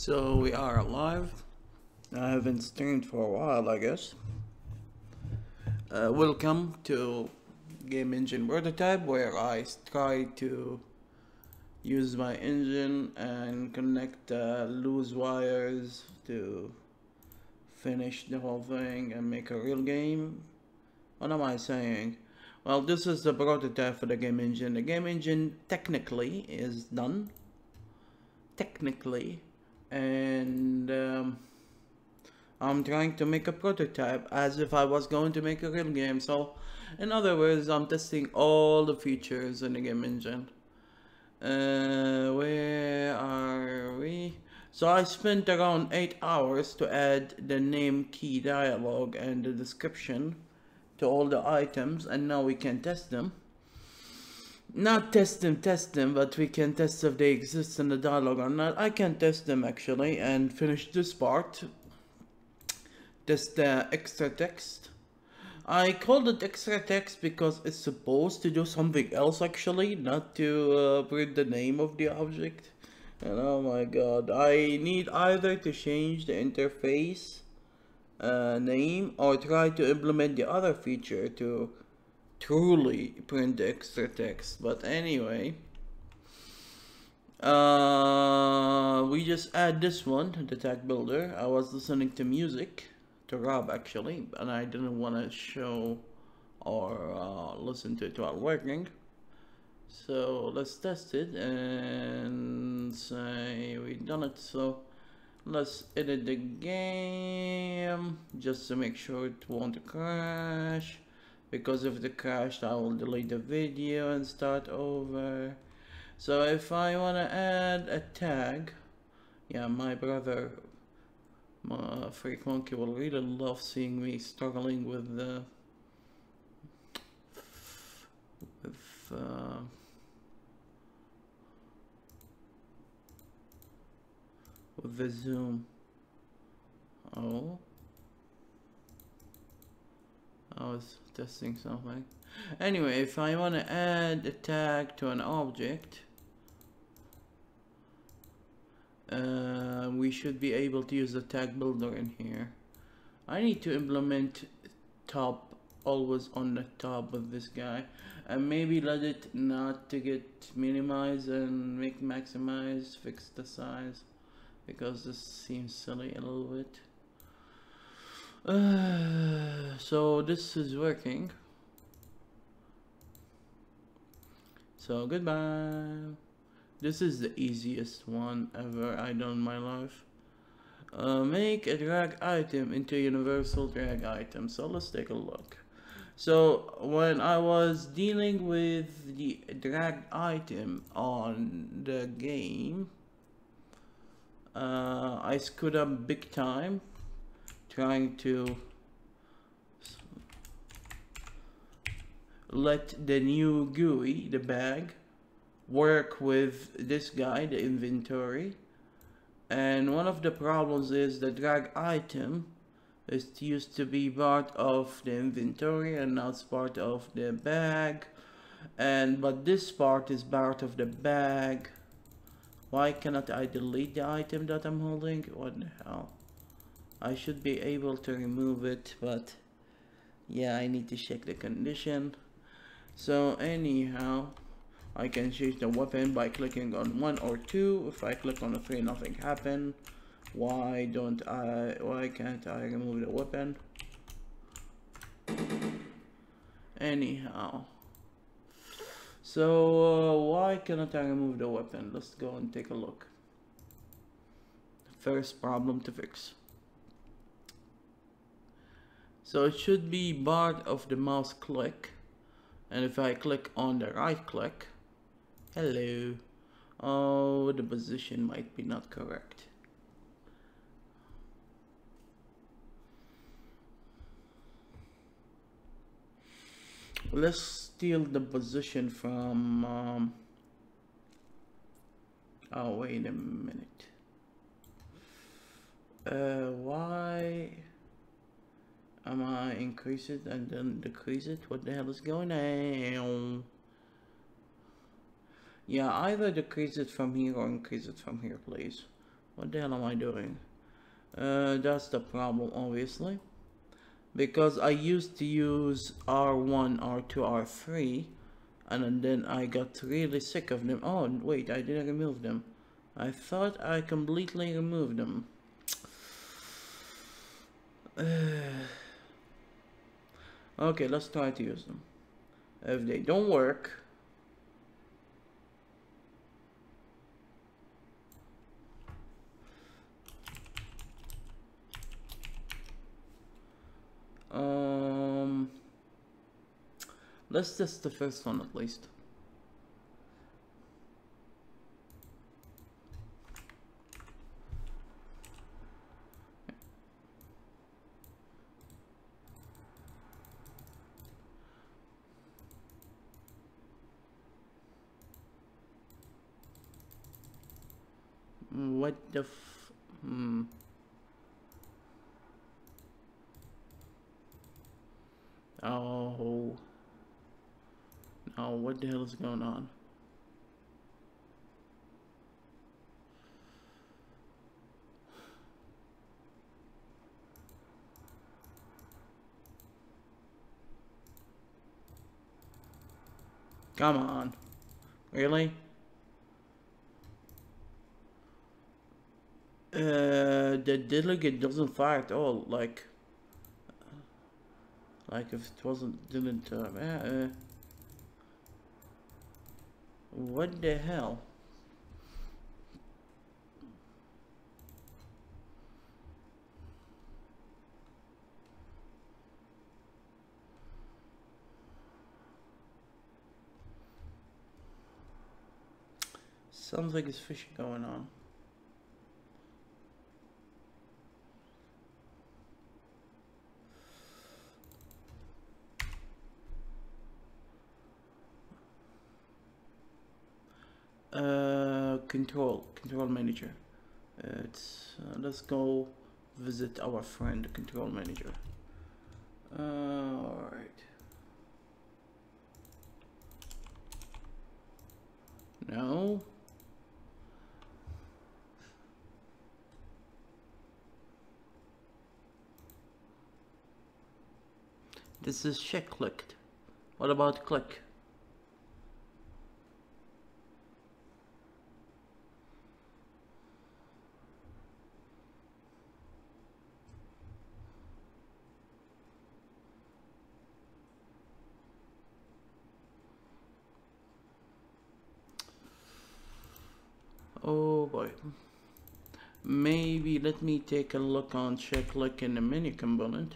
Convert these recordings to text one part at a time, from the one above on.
So we are live. I haven't streamed for a while, I guess. Welcome to Game Engine Prototype, where I try to use my engine and connect loose wires to finish the whole thing and make a real game. What am I saying? Well, this is the prototype for the game engine. The game engine technically is done. And I'm trying to make a prototype as if I was going to make a real game. So, in other words, I'm testing all the features in the game engine. Where are we? So I spent around 8 hours to add the name key dialog and the description to all the items, and now we can test them. Not test them, but we can test if they exist in the dialogue or not. I can test them actually and finish this part. Test the extra text. I called it extra text because it's supposed to do something else actually, not to print the name of the object. And oh my god, I need either to change the interface name or try to implement the other feature to truly print the extra text. But anyway, we just add this one, the tag builder. I was listening to music, to Rob actually, and I didn't want to show or listen to it while working. So let's test it and say we've done it. So let's edit the game just to make sure it won't crash, because if it crashed I will delete the video and start over. So if I want to add a tag, yeah, my brother Freak Monkey will really love seeing me struggling with the zoom. Oh, I was testing something. Anyway, if I want to add a tag to an object, we should be able to use the tag builder in here. I need to implement top always on the top of this guy, and maybe let it not to get minimized and make maximize, fix the size, because this seems silly a little bit. So this is working. So goodbye. This is the easiest one ever I done in my life. Make a drag item into a universal drag item. So let's take a look. So when I was dealing with the drag item on the game, I screwed up big time trying to let the new GUI, the bag, work with this guy, the inventory. And one of the problems is the drag item used to be part of the inventory and now it's part of the bag, but this part is part of the bag. Why cannot I delete the item that I'm holding? What the hell? I should be able to remove it, but yeah, I need to check the condition. So anyhow, I can change the weapon by clicking on 1 or 2. If I click on the 3, nothing happen. Why can't I remove the weapon? Anyhow, so why cannot I remove the weapon? Let's go and take a look. First problem to fix. So it should be part of the mouse click, and if I click on the right click, hello, oh, the position might be not correct. Let's steal the position from oh, wait a minute. Why am I increase it and then decrease it? What the hell is going on? Yeah, either decrease it from here or increase it from here, please. What the hell am I doing? That's the problem, obviously. Because I used to use R1, R2, R3, and then I got really sick of them. Oh, wait, I didn't remove them. I thought I completely removed them. Okay, let's try to use them. If they don't work, let's test the first one at least. What the Oh. No, what the hell is going on? Come on. Really? The delegate doesn't fire at all, like if it didn't, what the hell? Sounds like it's fishy going on. Control manager. Let's go visit our friend control manager. All right. No. This is check clicked. What about click? Oh boy. Maybe let me take a look on check click in the menu component.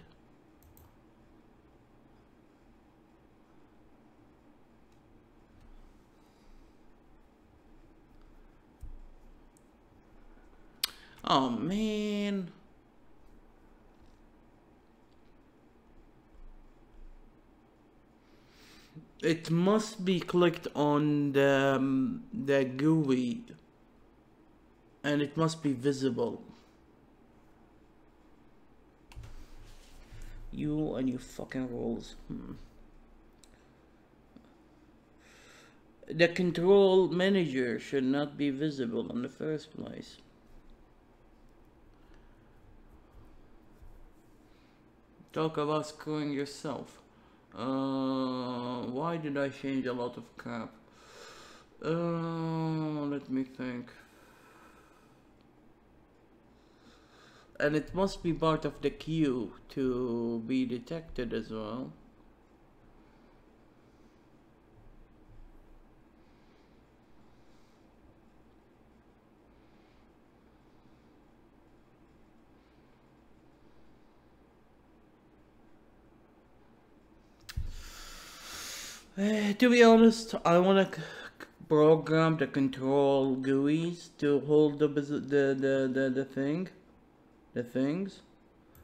Oh man. It must be clicked on the GUI, and it must be visible. You and your fucking rules. The control manager should not be visible in the first place. Talk about screwing yourself. Why did I change a lot of crap? Let me think. And it must be part of the queue to be detected as well. To be honest, I want to program the control GUIs to hold the things.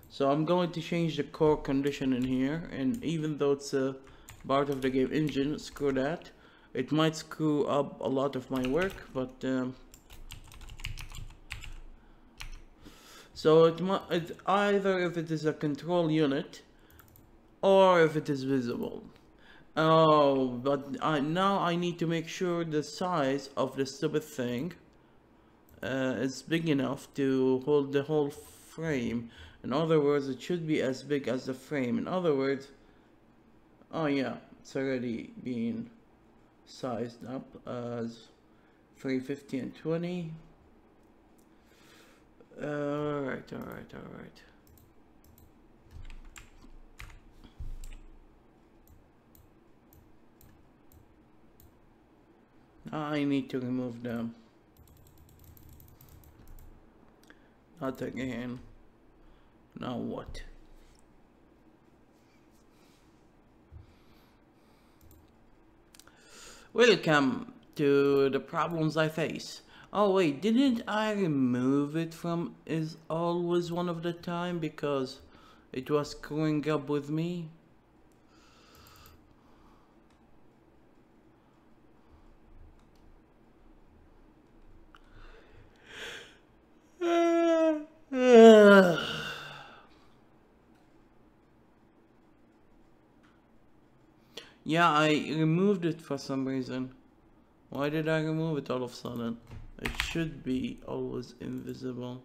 So I'm going to change the core condition in here, and even though it's a part of the game engine, screw that. It might screw up a lot of my work, but so it's either if it is a control unit or if it is visible. Oh, but now I need to make sure the size of the stupid thing is big enough to hold the whole frame. In other words, it should be as big as the frame. In other words, oh yeah, it's already been sized up as 350 and 20. Alright. I need to remove them. Not again. Now what? Welcome to the problems I face. Oh wait, didn't I remove it from is always one of the time because it was screwing up with me? Yeah, I removed it for some reason. Why did I remove it all of a sudden? It should be always invisible.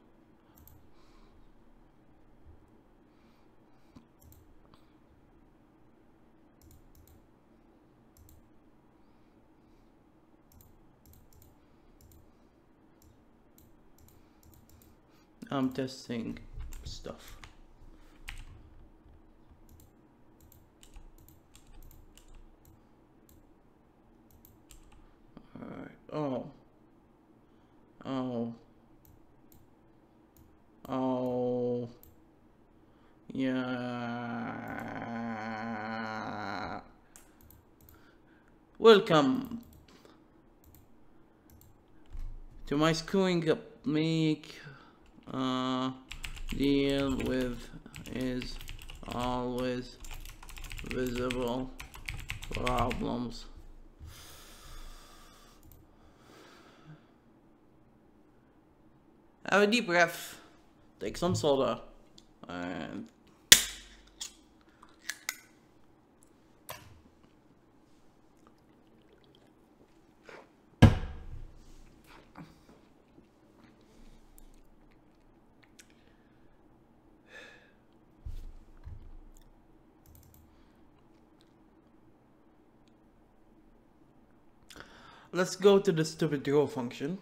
I'm testing stuff. Alright. Oh. Yeah. Welcome to my screwing up. Make deal with is always visible problems. Have a deep breath, take some soda, and let's go to the stupid draw function.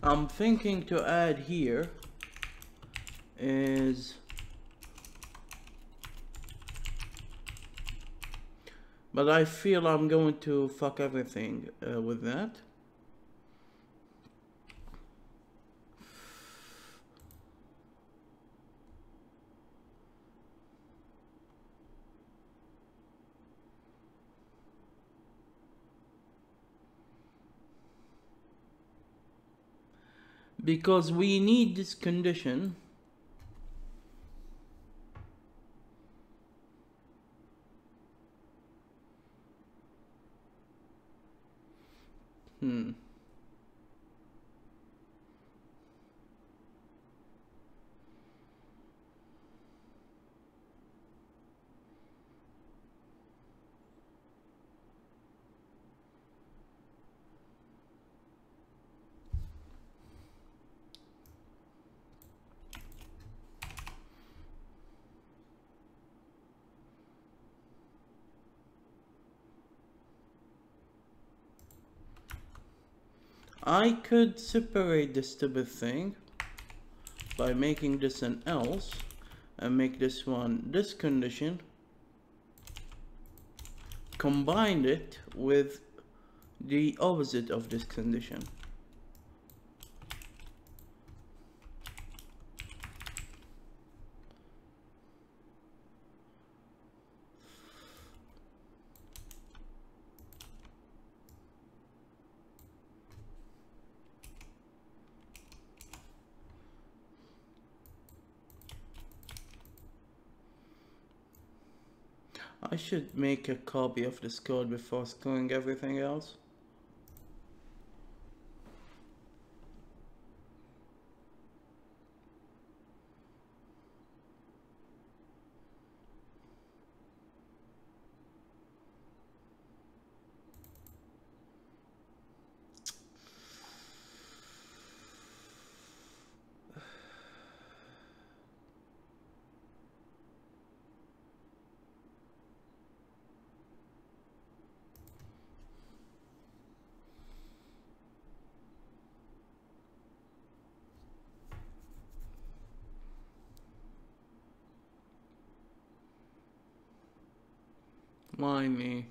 I'm thinking to add here is, but I feel I'm going to fuck everything with that. Because we need this condition I could separate this stupid thing by making this an else and make this one this condition, combine it with the opposite of this condition. I should make a copy of this code before storing everything else. Why me?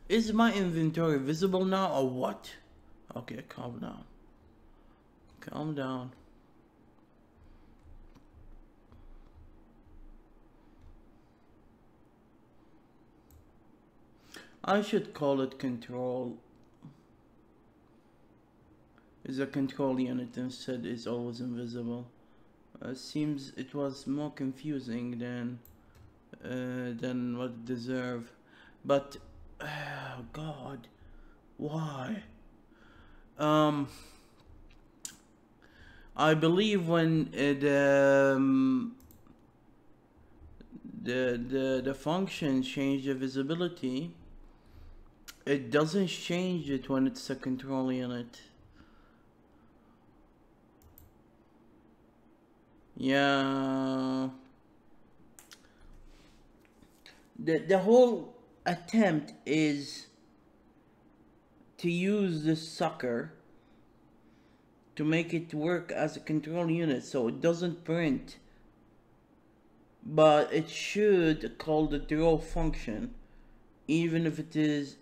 Is my inventory visible now or what? Okay, calm down. Calm down. I should call it control. Is a control unit instead is always invisible. Seems it was more confusing than what it deserved. But oh God, why? I believe when the function change the visibility, it doesn't change it when it's a control unit. Yeah. The whole attempt is to use this sucker to make it work as a control unit so it doesn't print, but it should call the draw function even if it is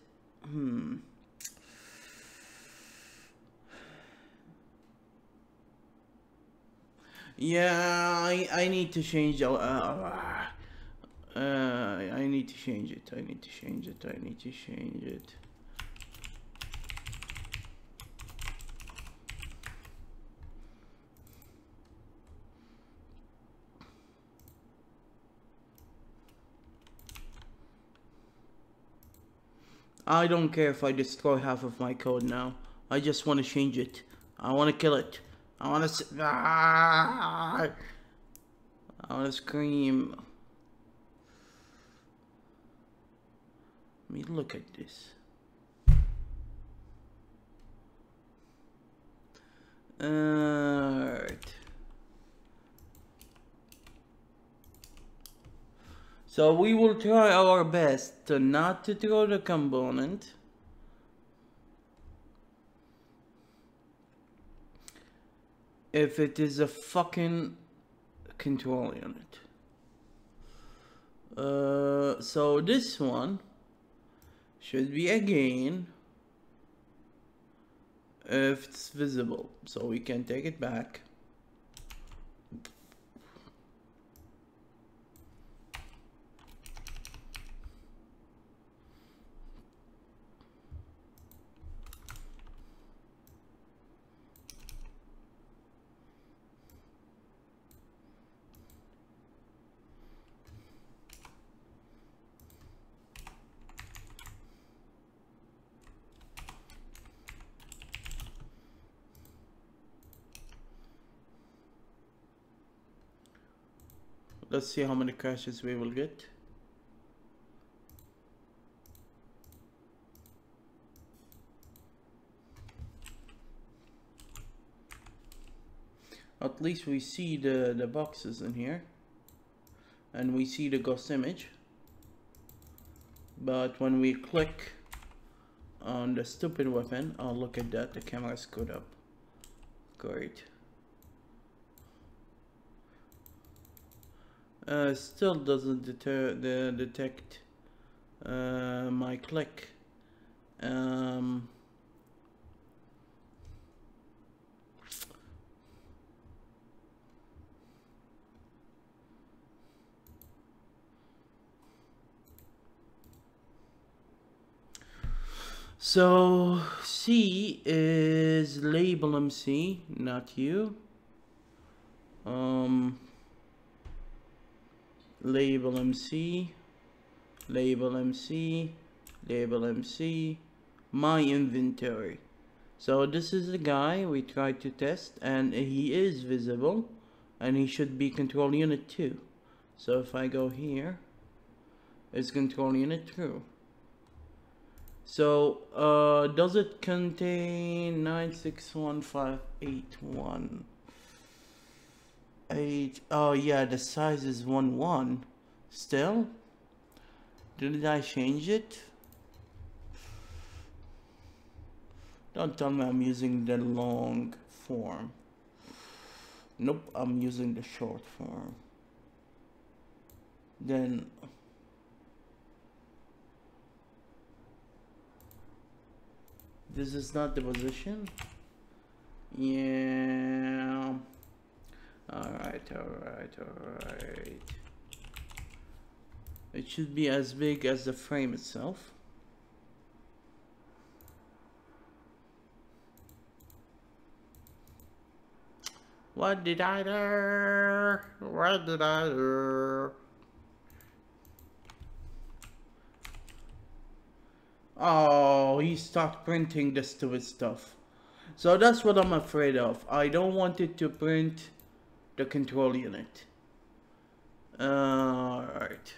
yeah, I need to change I need to change it. I need to change it. I need to change it. I don't care if I destroy half of my code now. I just want to change it. I want to kill it. I want to I want to scream. I mean, look at this. Alright. So we will try our best to not to throw the component. If it is a fucking control unit. So this one should be again if it's visible, so we can take it back. Let's see how many crashes we will get. At least we see the boxes in here. And we see the ghost image. But when we click on the stupid weapon, oh look at that, the camera screwed up. Great. Still doesn't detect my click. So C is label MC, not you. Label MC, label MC, label MC, my inventory. So this is the guy we tried to test, and he is visible, and he should be control unit 2. So if I go here, it's control unit 2. So does it contain 9615818? Oh yeah, the size is 11. Still? Did I change it? Don't tell me I'm using the long form. Nope, I'm using the short form. Then this is not the position. Yeah. Alright. It should be as big as the frame itself. What did I do? What did I do? Oh, he stopped printing the stupid stuff. So that's what I'm afraid of. I don't want it to print the control unit. Alright.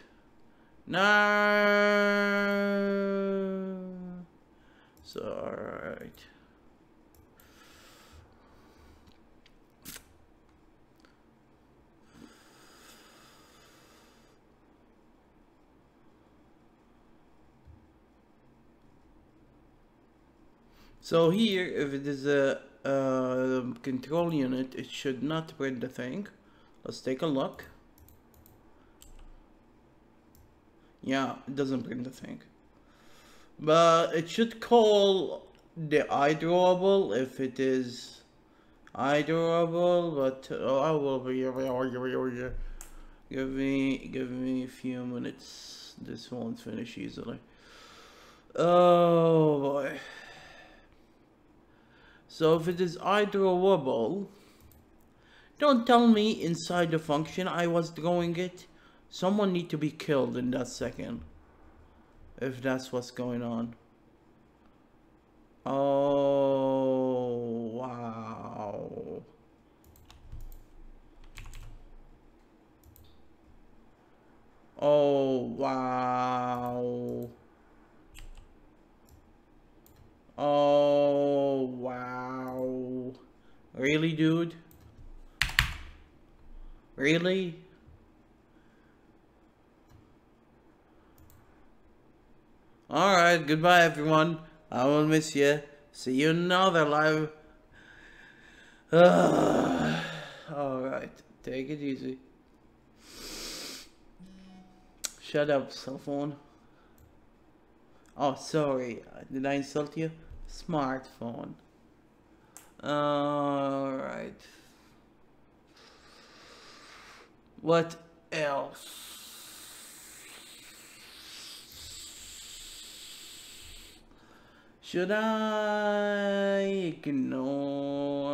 No. So, alright. So here, if it is a control unit, it should not print the thing. Let's take a look. Yeah, it doesn't print the thing. But it should call the iDrawable if it is iDrawable, but I will be give me a few minutes. This won't finish easily. Oh boy. So if it is iDrawable, don't tell me inside the function I was drawing it. Someone need to be killed in that second, if that's what's going on. Oh, wow. Oh, wow. Oh, wow. Really, dude? Really? Alright, goodbye everyone. I will miss you. See you in another live. Alright, take it easy. Shut up, cell phone. Oh, sorry. Did I insult you? Smartphone. Alright. What else? Should I ignore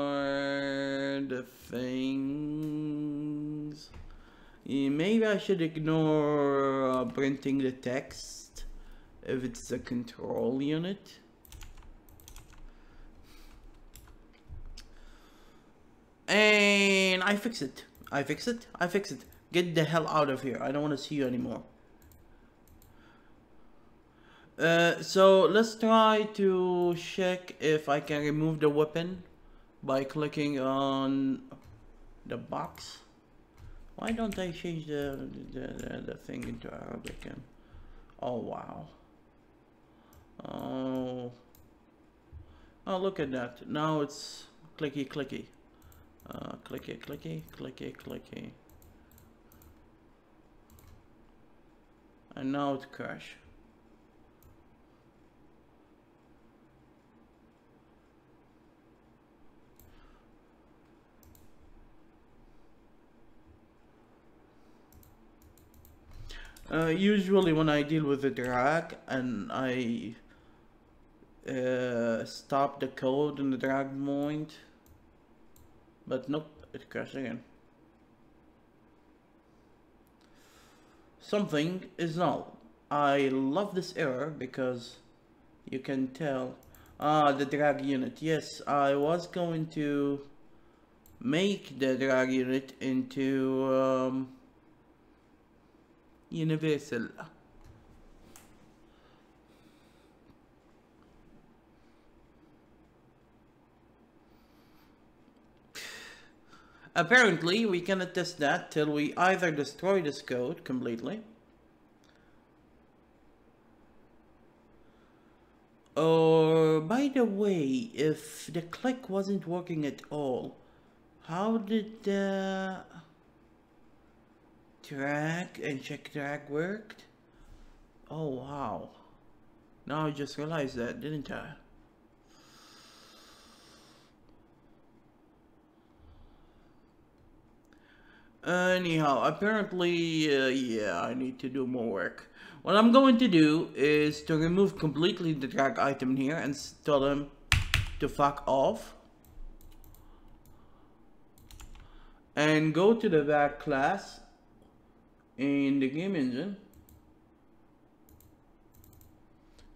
the things? Yeah, maybe I should ignore printing the text if it's a control unit. And I fix it. I fix it. Get the hell out of here. I don't want to see you anymore. So let's try to check if I can remove the weapon by clicking on the box. Why don't I change the thing into Arabic? And oh wow. Oh, oh, look at that. Now it's clicky clicky. Clicky clicky clicky clicky. And now it crash. Usually when I deal with the drag and I stop the code in the drag point, but nope, it crashed again. Something is null. I love this error because you can tell. The drag unit. Yes, I was going to make the drag unit into universal. Apparently, we cannot test that till we either destroy this code completely, or, by the way, if the click wasn't working at all, how did the drag and check drag worked? Oh wow. Now I just realized that, didn't I? Anyhow, apparently, yeah, I need to do more work. What I'm going to do is to remove completely the drag item here and tell them to fuck off. And go to the back class in the game engine.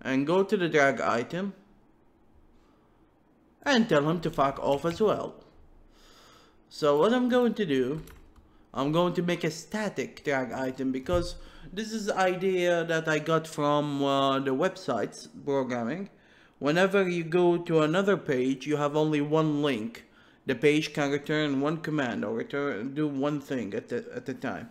And go to the drag item. And tell him to fuck off as well. So what I'm going to do, I'm going to make a static drag item because this is the idea that I got from the websites programming. Whenever you go to another page, you have only one link. The page can return one command or do one thing at the time.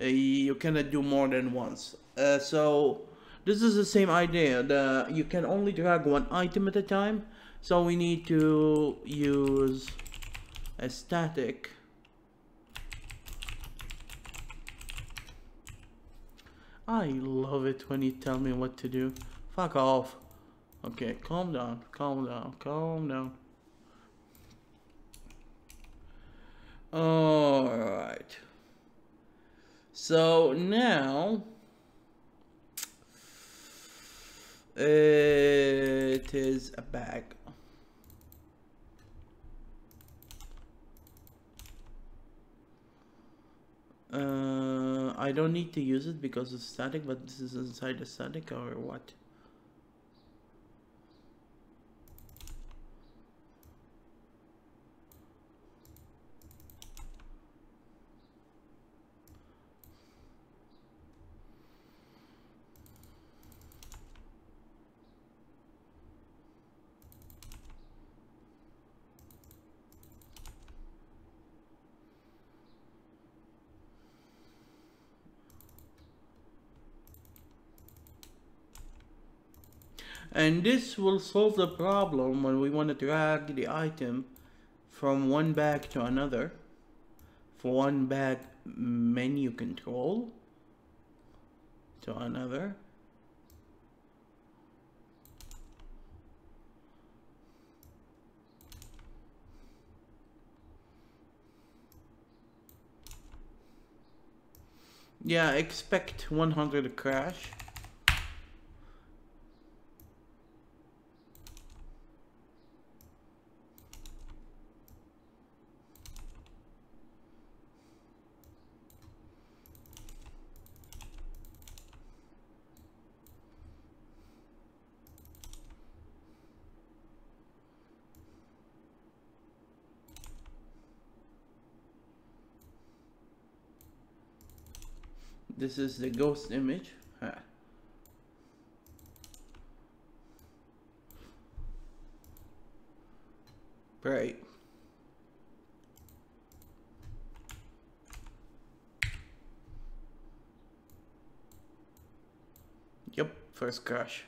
You cannot do more than once. So this is the same idea. You can only drag one item at a time. So we need to use a static. I love it when you tell me what to do. Fuck off. Okay, calm down, calm down, calm down. Alright. So now it is a bag. I don't need to use it because it's static, but this is inside the static or what? And this will solve the problem when we want to drag the item from one bag to another. For one bag menu control to another. Yeah, expect 100 crash. This is the ghost image. Right. First crash.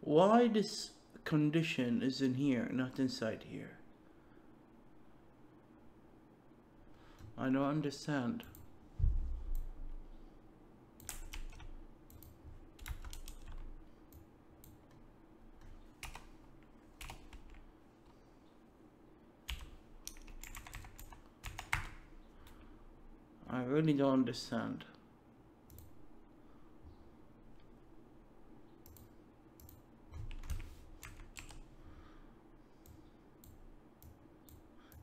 Why this condition is in here, not inside here? I don't understand. I really don't understand.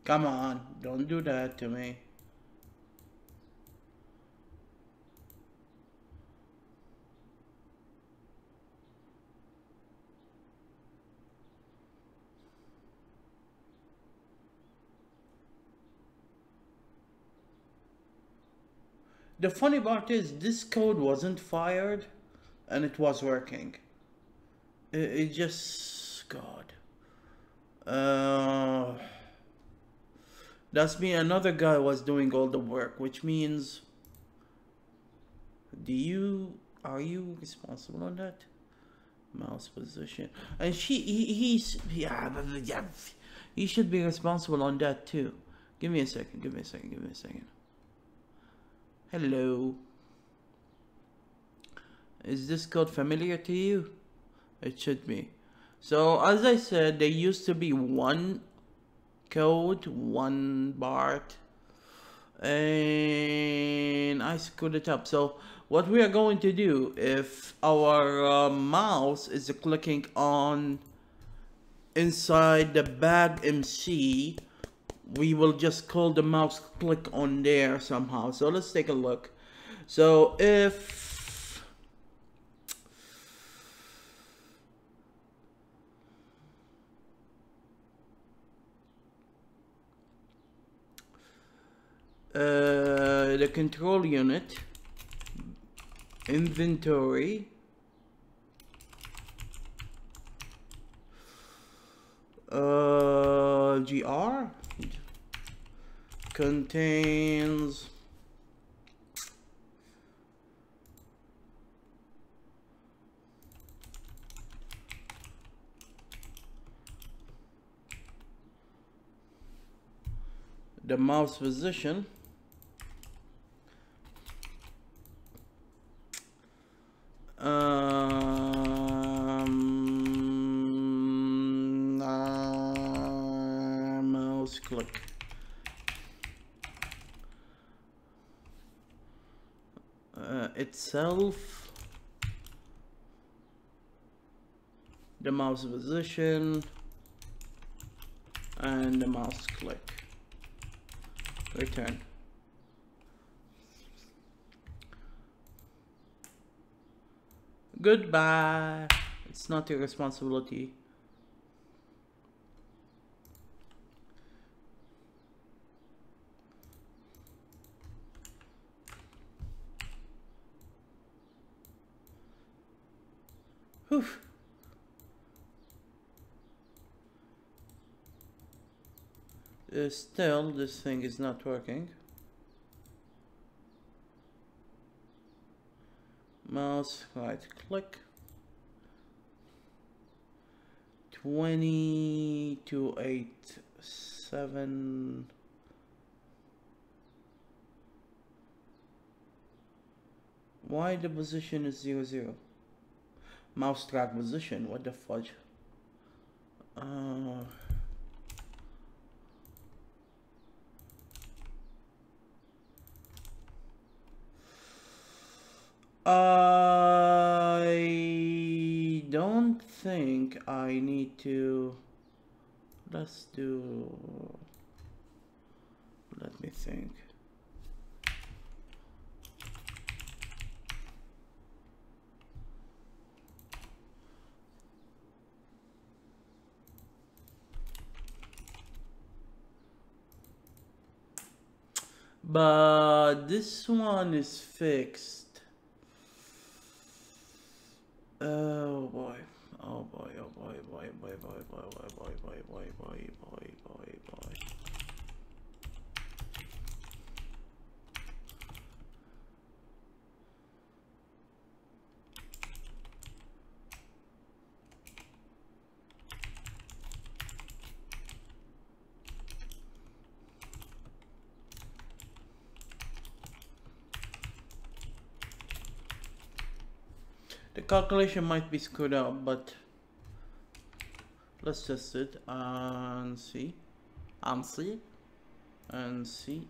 Come on, don't do that to me. The funny part is this code wasn't fired and it was working. It just, God. That's me, another guy was doing all the work, which means, are you responsible on that? Mouse position. And yeah, he should be responsible on that too. Give me a second. Hello. Is this code familiar to you? It should be. So as I said, there used to be one code, one BART, and I screwed it up. So what we are going to do, if our mouse is clicking on inside the bag MC, we will just call the mouse click on there somehow. So let's take a look. So if the control unit inventory gr contains the mouse position mouse click itself, the mouse position, and the mouse click. Return. Goodbye. It's not your responsibility. Whew. Still, this thing is not working. Mouse right click. 2287. Why the position is 00? Mouse track position, what the fudge? I don't think I need to. Let's do. Let me think. But this one is fixed. Oh boy. Oh boy, oh boy, boy, boy, boy, boy, boy, boy, boy, boy, boy, boy, boy, boy. The calculation might be screwed up, but let's test it and see. And see. And see.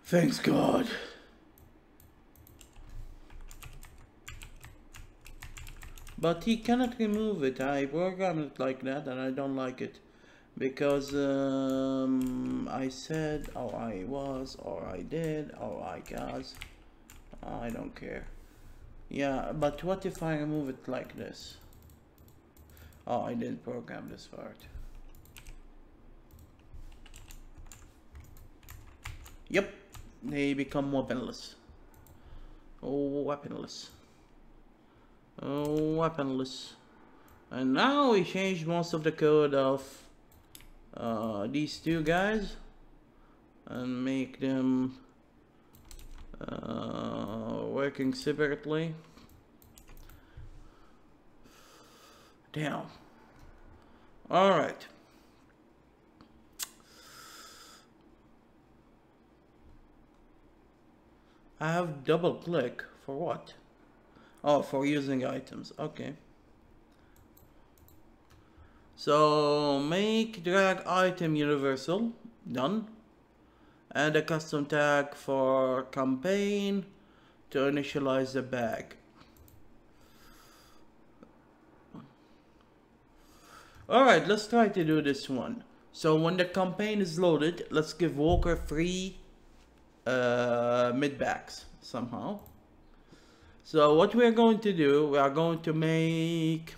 Thanks God. But he cannot remove it. I programmed it like that and I don't like it. Because I said, or I was, or I did, or I guess. I don't care. Yeah, but what if I remove it like this? Oh, I didn't program this part. Yep, they become weaponless. Oh, weaponless. Oh, weaponless. And now we changed most of the code of these two guys and make them working separately. Damn. Alright. I have double click for what? Oh, for using items. Okay. So make drag item universal. Done. Add a custom tag for campaign to initialize the bag. Alright, let's try to do this one. So when the campaign is loaded, let's give Walker 3 mid bags somehow. So what we are going to do, we are going to make,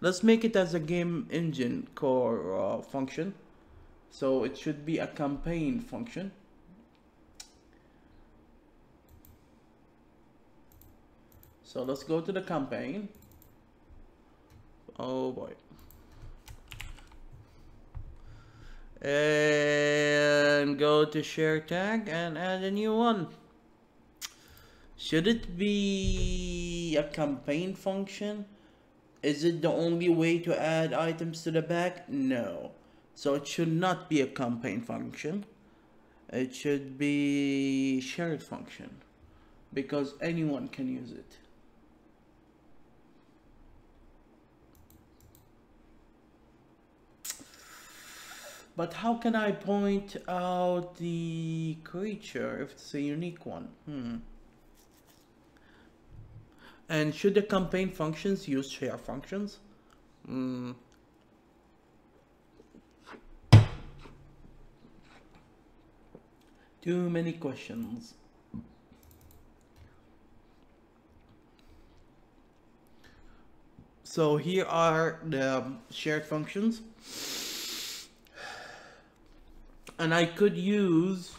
let's make it as a game engine core function. So it should be a campaign function. So let's go to the campaign. Oh boy. And go to share tag and add a new one. Should it be a campaign function? Is it the only way to add items to the bag? No. So it should not be a campaign function. It should be shared function because anyone can use it. But how can I point out the creature if it's a unique one? And should the campaign functions use share functions? Too many questions. So here are the shared functions. And I could use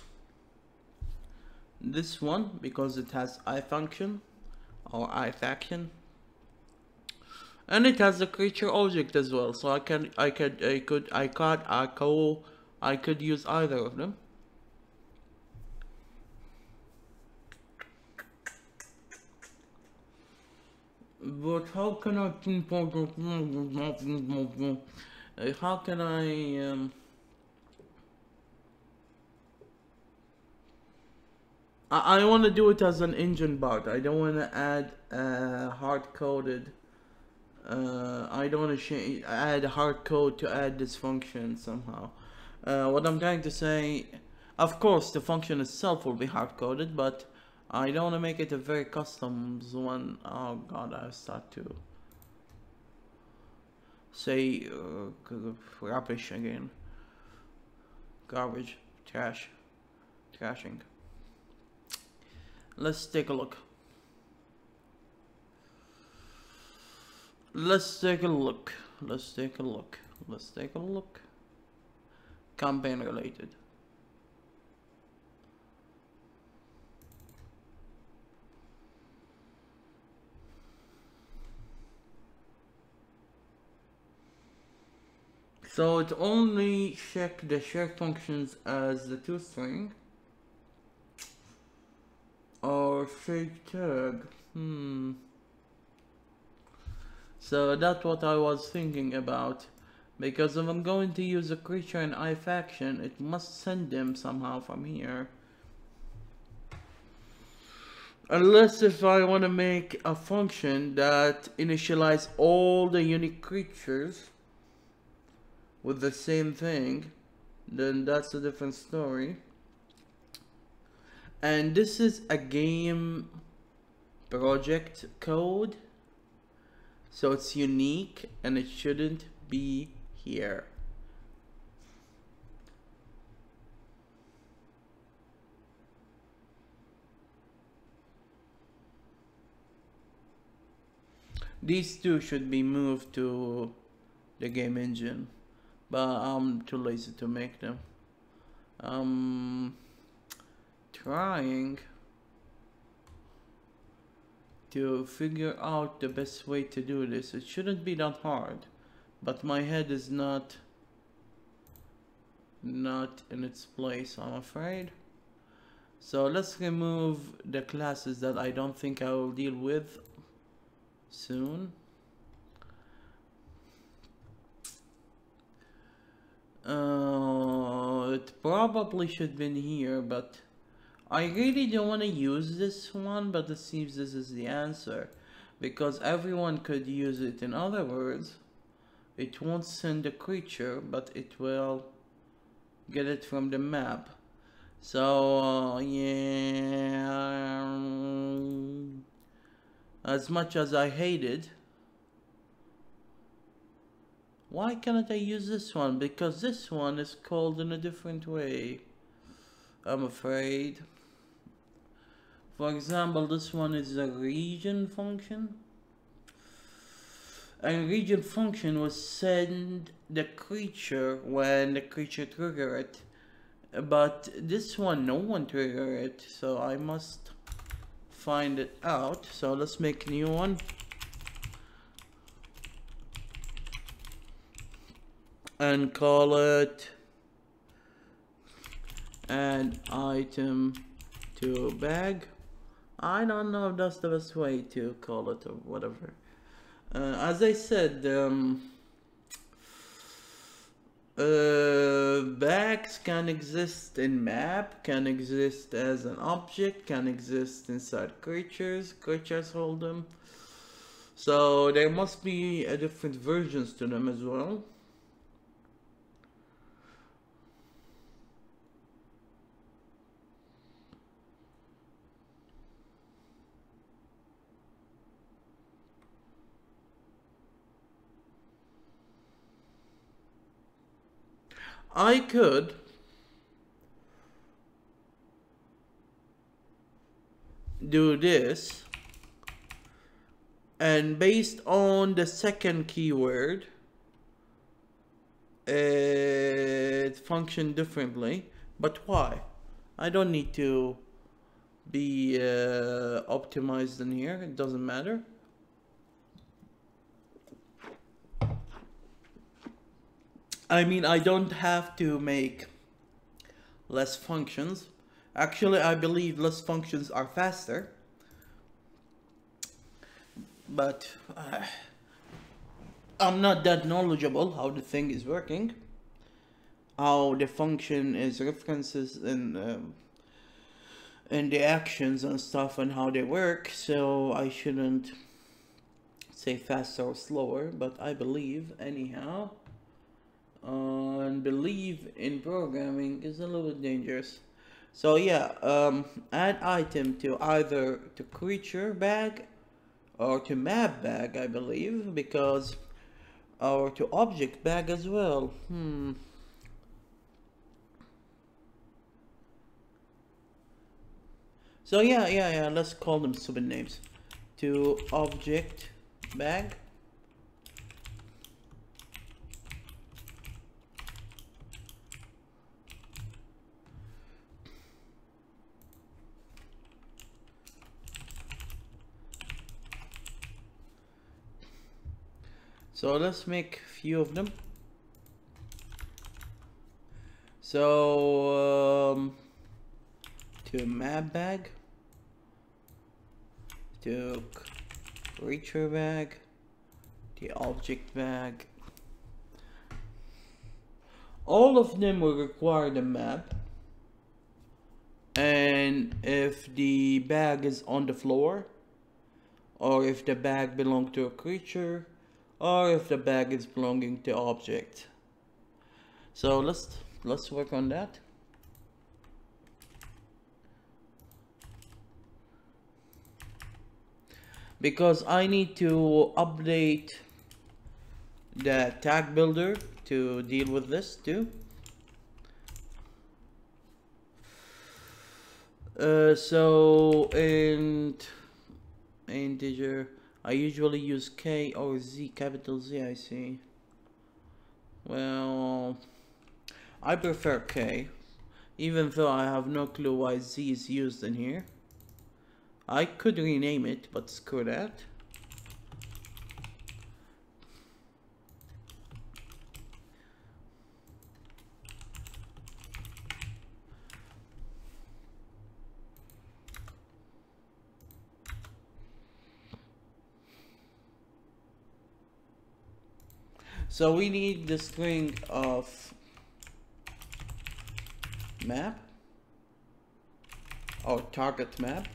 this one because it has iFunction or iFaction. And it has a creature object as well. So I could use either of them. But how can I pinpoint? How can I? I want to do it as an engine bot. I don't want to add hard-coded. I don't want to add hard code to add this function somehow. What I'm trying to say, of course, the function itself will be hard-coded, but I don't want to make it a very custom one. Oh god, I start to say rubbish again. Garbage, trash, trashing. Let's take a look. Let's take a look. Let's take a look. Let's take a look. Campaign related. So it only check the shared functions as the toString or fake tag. So that's what I was thinking about, because if I'm going to use a creature in iFaction, it must send them somehow from here. Unless if I want to make a function that initialize all the unique creatures with the same thing, then that's a different story. And this is a game project code, so it's unique and it shouldn't be here. These two should be moved to the game engine, but I'm too lazy to make them. Trying to figure out the best way to do this. It shouldn't be that hard, but my head is not in its place, I'm afraid. So let's remove the classes that I don't think I will deal with soon. It probably should be in here, but I really don't want to use this one, but it seems this is the answer, because everyone could use it. In other words, it won't send a creature, but it will get it from the map. So yeah, as much as I hate it, why cannot I use this one? Because this one is called in a different way, I'm afraid. For example, this one is a region function. And region function will send the creature when the creature trigger it. But this one, no one trigger it, so I must find it out. So let's make a new one. And call it add item to bag. I don't know if that's the best way to call it or whatever. As I said, bags can exist in map, can exist as an object, can exist inside creatures. Creatures hold them. So there must be a different versions to them as well. I could do this, and based on the second keyword, it functions differently. But why? I don't need to be optimized in here, it doesn't matter. I mean, I don't have to make less functions. Actually, I believe less functions are faster. But I'm not that knowledgeable how the thing is working. How the function is references in the actions and stuff and how they work. So I shouldn't say faster or slower, but I believe anyhow. and believe in programming is a little bit dangerous. So yeah, add item to either to creature bag or to map bag, I believe, because or to object bag as well. So yeah, let's call them stupid names. To object bag. So let's make a few of them. So to map bag, to creature bag, the object bag. All of them will require the map, and if the bag is on the floor, or if the bag belongs to a creature, or if the bag is belonging to object. So let's work on that. Because I need to update the tag builder to deal with this too. So in integer, I usually use K or Z, capital Z, I see. Well, I prefer K, even though I have no clue why Z is used in here. I could rename it, but screw that. So we need the string of map or target map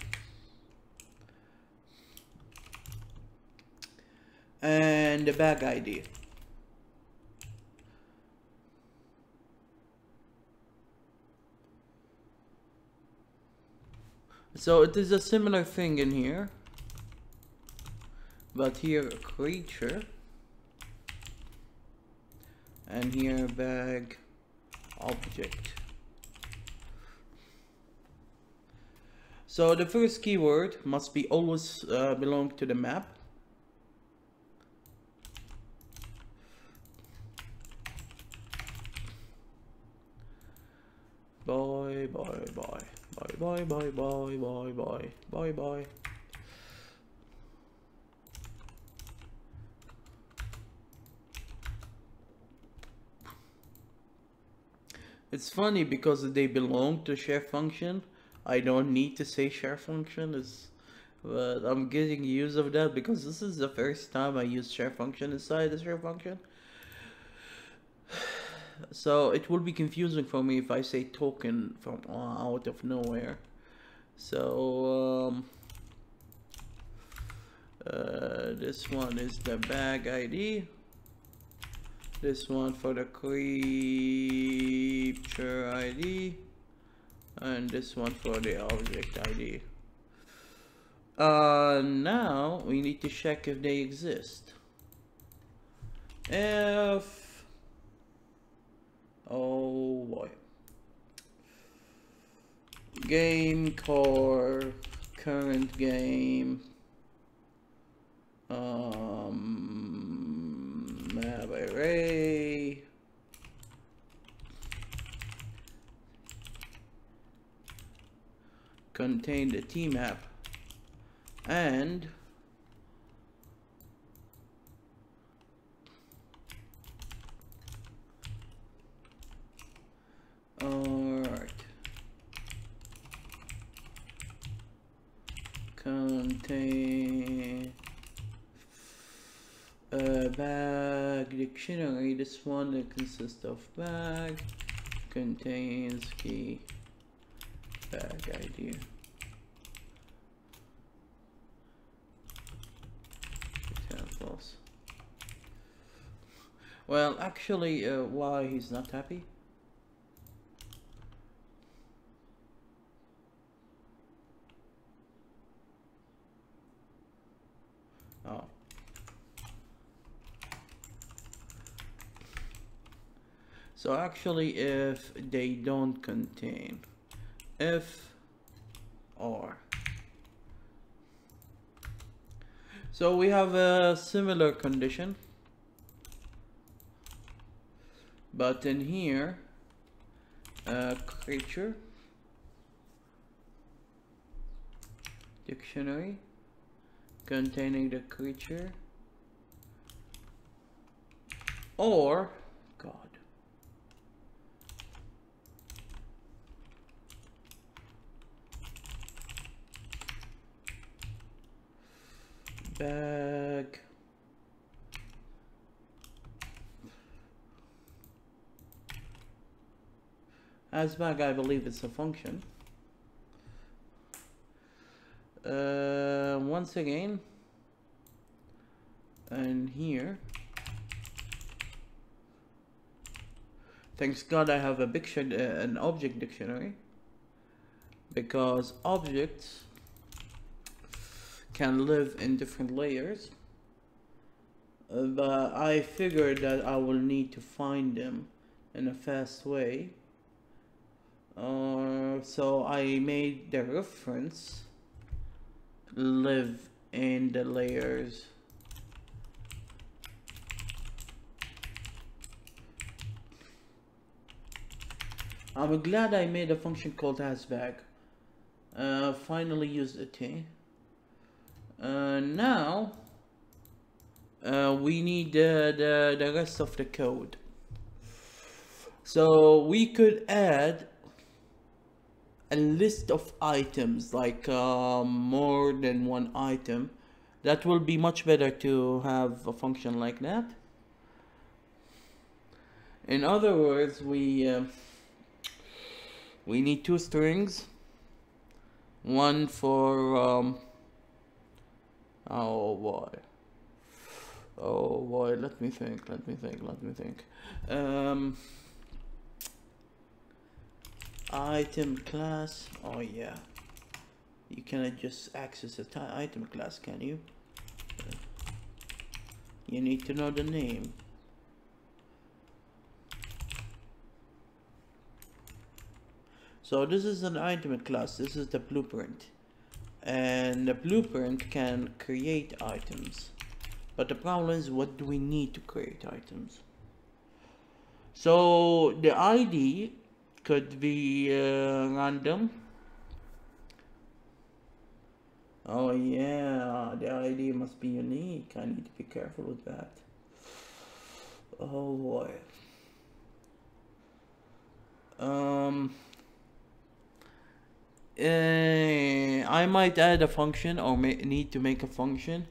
and the bag ID. So it is a similar thing in here, but here a creature, and here bag object. So the first keyword must be always belong to the map. Bye. It's funny because they belong to share function. I don't need to say share function, but I'm getting use of that because this is the first time I use share function inside the share function. So it will be confusing for me if I say token from out of nowhere. So this one is the bag ID. This one for the creature ID, and this one for the object ID. Now we need to check if they exist. If, oh boy, game core current game map array contain the tmap and alright, contain bag dictionary. This one that consists of bag contains key bag ID. Examples. Well, actually, why he's not happy? Oh. So actually, if they don't contain, if or. So we have a similar condition, but in here, creature, dictionary, containing the creature, or, God. Bag. As bag, I believe it's a function. Once again, and here, thanks God I have a an object dictionary, because objects can live in different layers, but I figured that I will need to find them in a fast way. So I made the reference live in the layers. I'm glad I made a function called hasbag. Finally used it here. Now we need the rest of the code. So we could add a list of items, like more than one item. That will be much better to have a function like that. In other words, we need two strings, one for oh boy, let me think. Item class. Oh yeah, you cannot just access a item class, can you? You need to know the name. So this is an item class. This is the blueprint, and the blueprint can create items, but the problem is, what do we need to create items? So the ID could be random. Oh yeah, the ID must be unique. I need to be careful with that. Oh boy. I might add a function, or need to make a function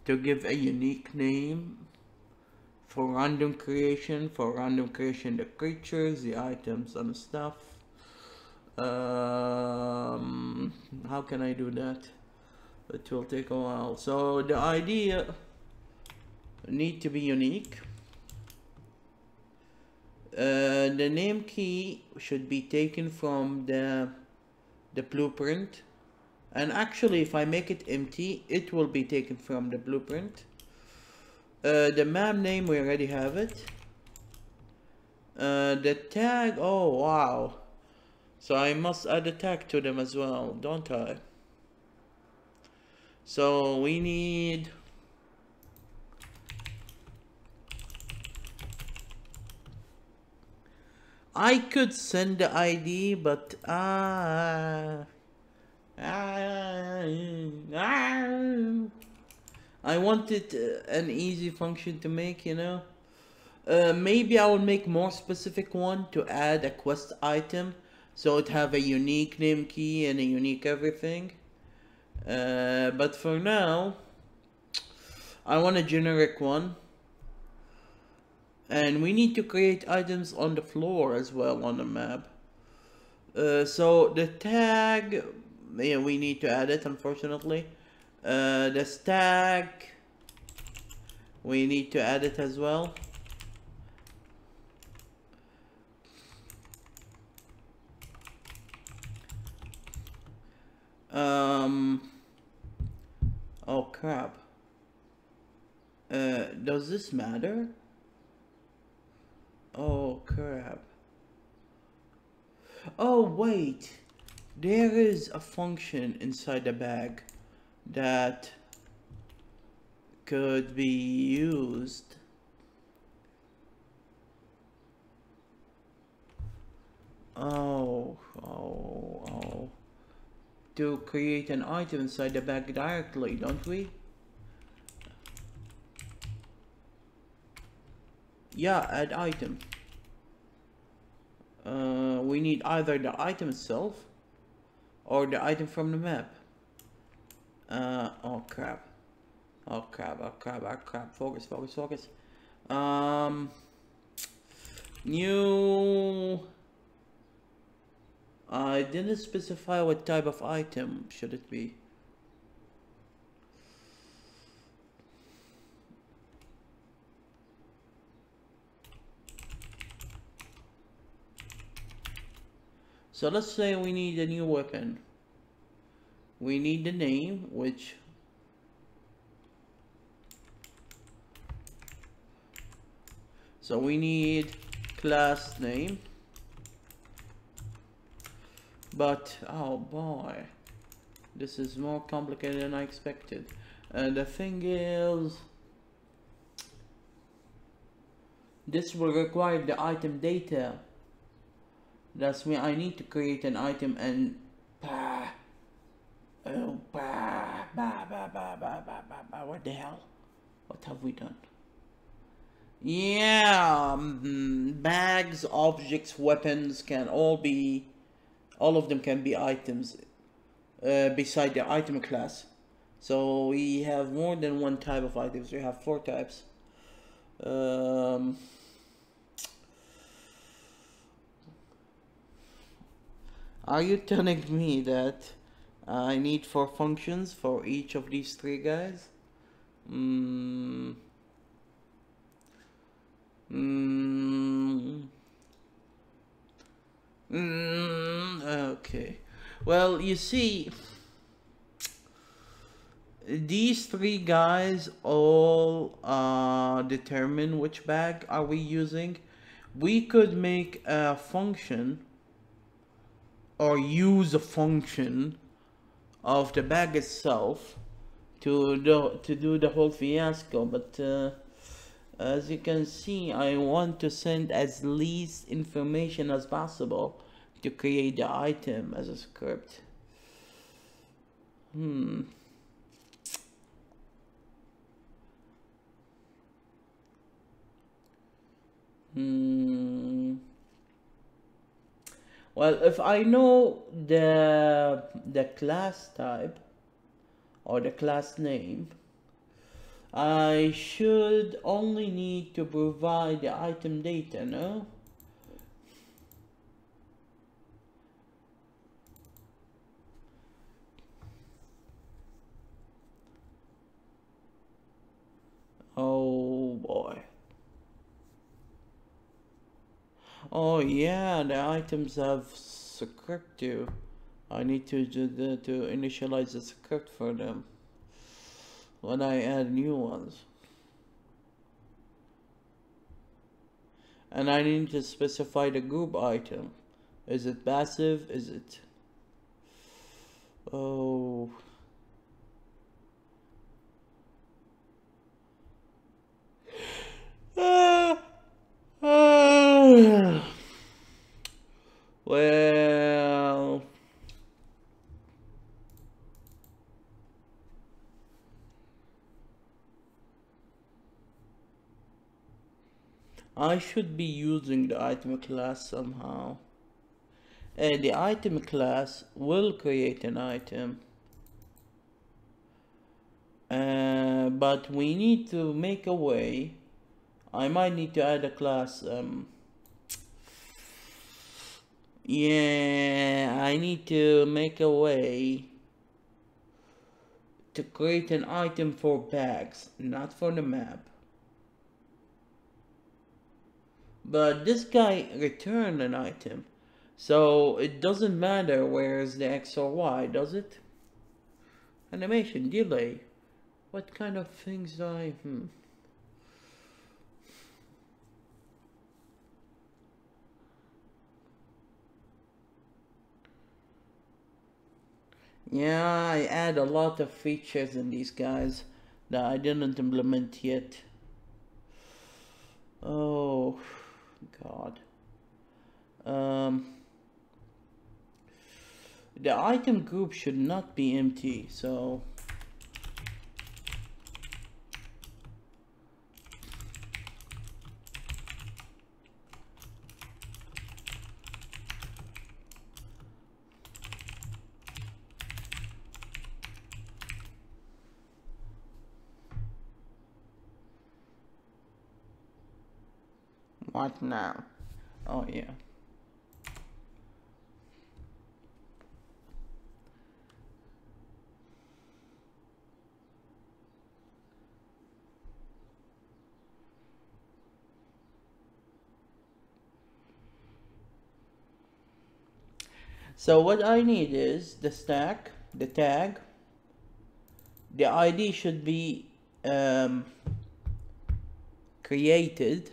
to give a unique name for random creation. The creatures, the items, and stuff. How can I do that? It will take a while. So the idea need to be unique. The name key should be taken from the blueprint, and actually if I make it empty, it will be taken from the blueprint. The map name, we already have it. The tag, oh wow, so I must add a tag to them as well, don't I? So we need I could send the ID, but I wanted an easy function to make, you know. Maybe I will make more specific one to add a quest item, so it have a unique name key and a unique everything. But for now, I want a generic one. And we need to create items on the floor as well on the map. So the tag, yeah, we need to add it, unfortunately. The stack, we need to add it as well. Um, oh crap. Does this matter? Oh crap. Oh wait. There is a function inside the bag that could be used. Oh. To create an item inside the bag directly, don't we? Yeah, add item. We need either the item itself or the item from the map. Oh crap. Oh crap. Focus. New. I didn't specify what type of item should it be. So let's say we need a new weapon. We need the name, which so we need class name. But oh boy, this is more complicated than I expected. And the thing is, this will require the item data. That's mean I need to create an item and what the hell? What have we done? Yeah, bags, objects, weapons can all of them can be items beside the item class. So we have more than one type of items. We have 4 types. Are you telling me that I need 4 functions for each of these 3 guys? Okay. Well, you see, these 3 guys all determine which bag are we using. We could make a function or use a function of the bag itself to do the whole fiasco, but as you can see, I want to send as least information as possible to create the item as a script. Well, if I know the class type or the class name, I should only need to provide the item data, no? Oh boy. Oh yeah, the items have script too. I need to initialize the script for them when I add new ones. And I need to specify the group item. Is it passive? Is it... Oh... Well... I should be using the item class somehow. And the item class will create an item. But we need to make a way. I might need to add a class. Yeah, I need to make a way to create an item for bags, not for the map. But this guy returned an item, so it doesn't matter where's the X or Y, does it? Animation delay. What kind of things do I... Yeah, I add a lot of features in these guys that I didn't implement yet. Oh, God. The item group should not be empty, so... What now? Oh, yeah. So what I need is the stack, the tag. The ID should be created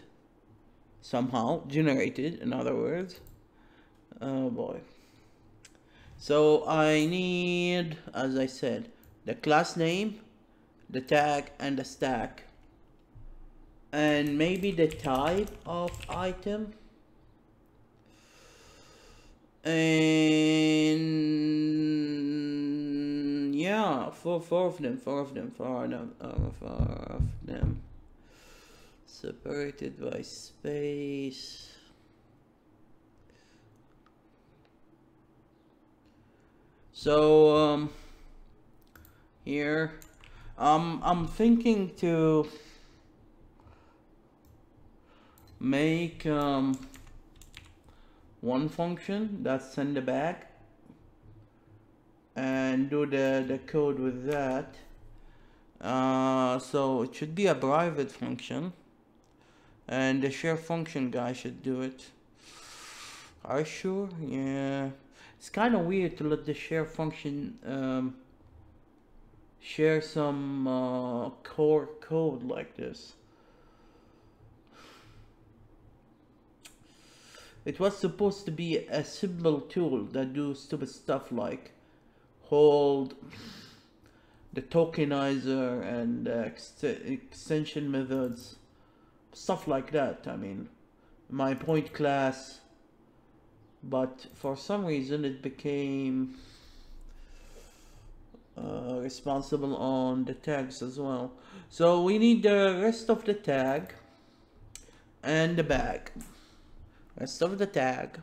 somehow, generated, in other words. Oh boy. So I need, as I said, the class name, the tag, and the stack. And maybe the type of item. And yeah, four of them, separated by space. So here I'm thinking to make one function that send a bag and do the code with that. So it should be a private function, and the share function guy should do it. Are you sure? Yeah, it's kind of weird to let the share function share some core code like this. It was supposed to be a simple tool that do stupid stuff like hold the tokenizer and extension methods, stuff like that. I mean, my point class, but for some reason it became responsible on the tags as well. So we need the rest of the tag and the bag. Rest of the tag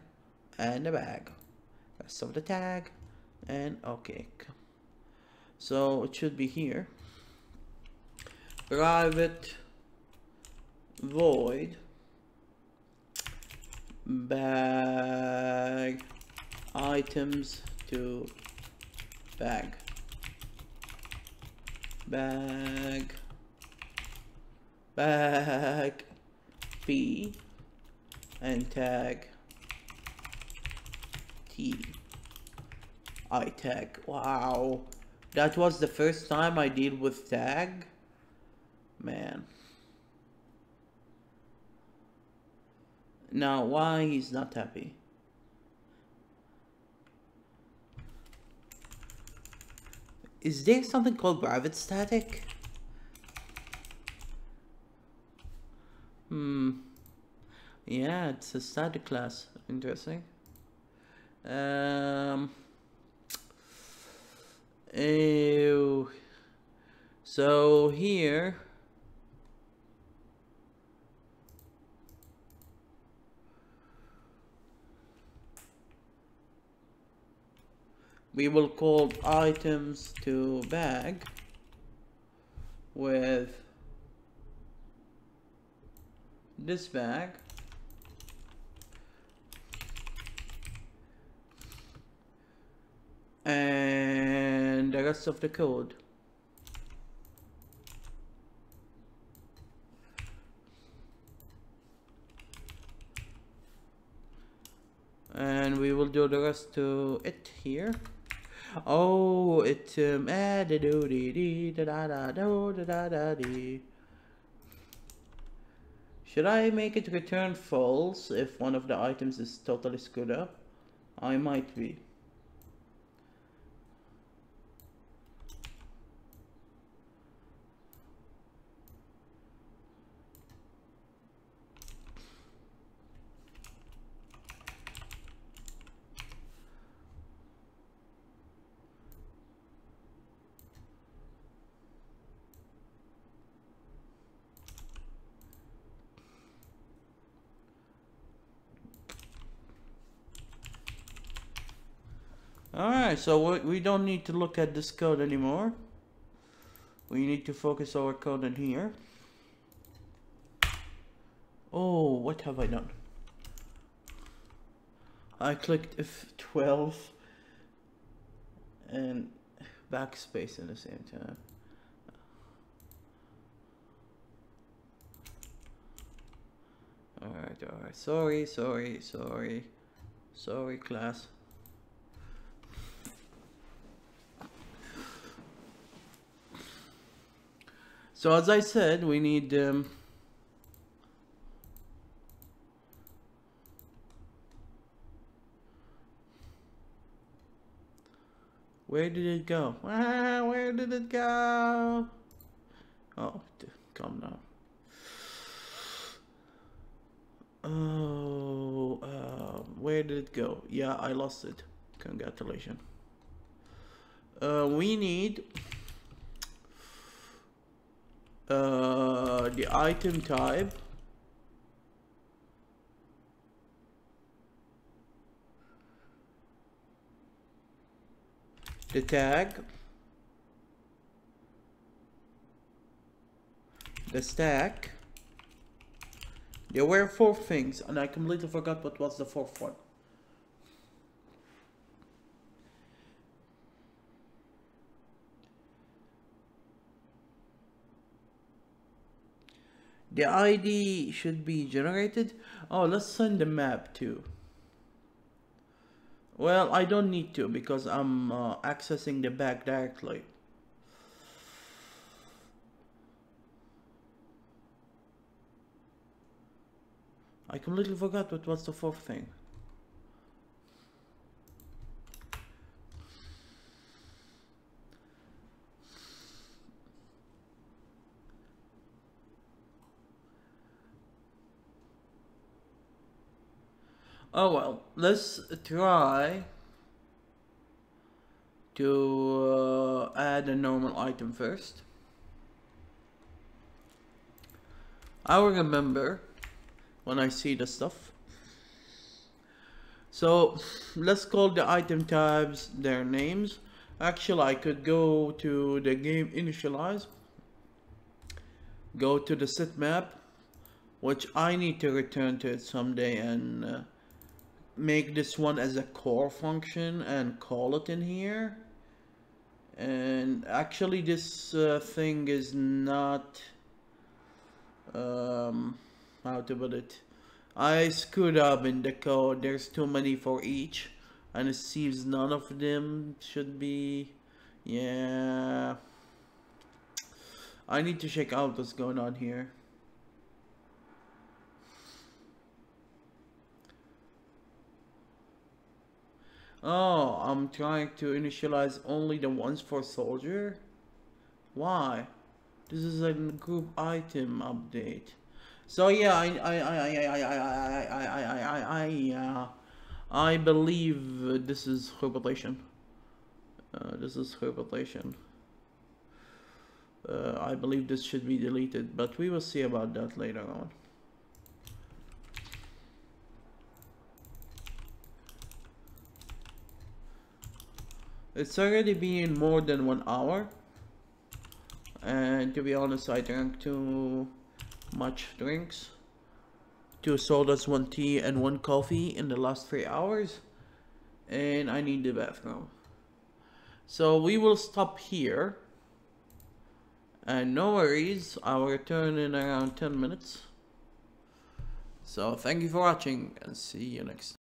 and the bag. Rest of the tag and okay. So it should be here. Private void bag items to bag. Bag P and tag T. I tag. Wow, that was the first time I deal with tag. Man. Now why he's not happy? Is there something called private static? Yeah, it's a static class. Interesting. Ew. So here we will call items to bag with this bag and the rest of the code. And we will do the rest to it here. Oh, it da do dee dee da da da do da da da dee. Should I make it return false if one of the items is totally screwed up? I might be. Alright, so we don't need to look at this code anymore. We need to focus our code in here. Oh, what have I done? I clicked F12 and backspace at the same time. Alright. Sorry, class. So as I said, we need where did it go? Where did it go? Oh, come now. Oh, where did it go? Yeah, I lost it. Congratulations. We need the item type, the tag, the stack. There were 4 things and I completely forgot what was the 4th one. The ID should be generated. Oh, let's send the map too. Well, I don't need to because I'm accessing the bag directly. I completely forgot what was the 4th thing. Oh well, let's try to add a normal item first. I will remember when I see the stuff. So let's call the item types their names. Actually, I could go to the game initialize, go to the set map, which I need to return to it someday, and make this one as a core function and call it in here. And actually this thing is not how to put it, I screwed up in the code. There's too many for each and it seems none of them should be. Yeah, I need to check out what's going on here. Oh, I'm trying to initialize only the ones for soldier. Why? This is a group item update. So yeah, I believe this is repetition. I believe this should be deleted, but we will see about that later on. It's already been more than 1 hour, and to be honest, I drank too much drinks, 2 sodas, 1 tea, and 1 coffee in the last 3 hours, and I need the bathroom. So we will stop here, and no worries, I'll return in around 10 minutes. So thank you for watching, and see you next time.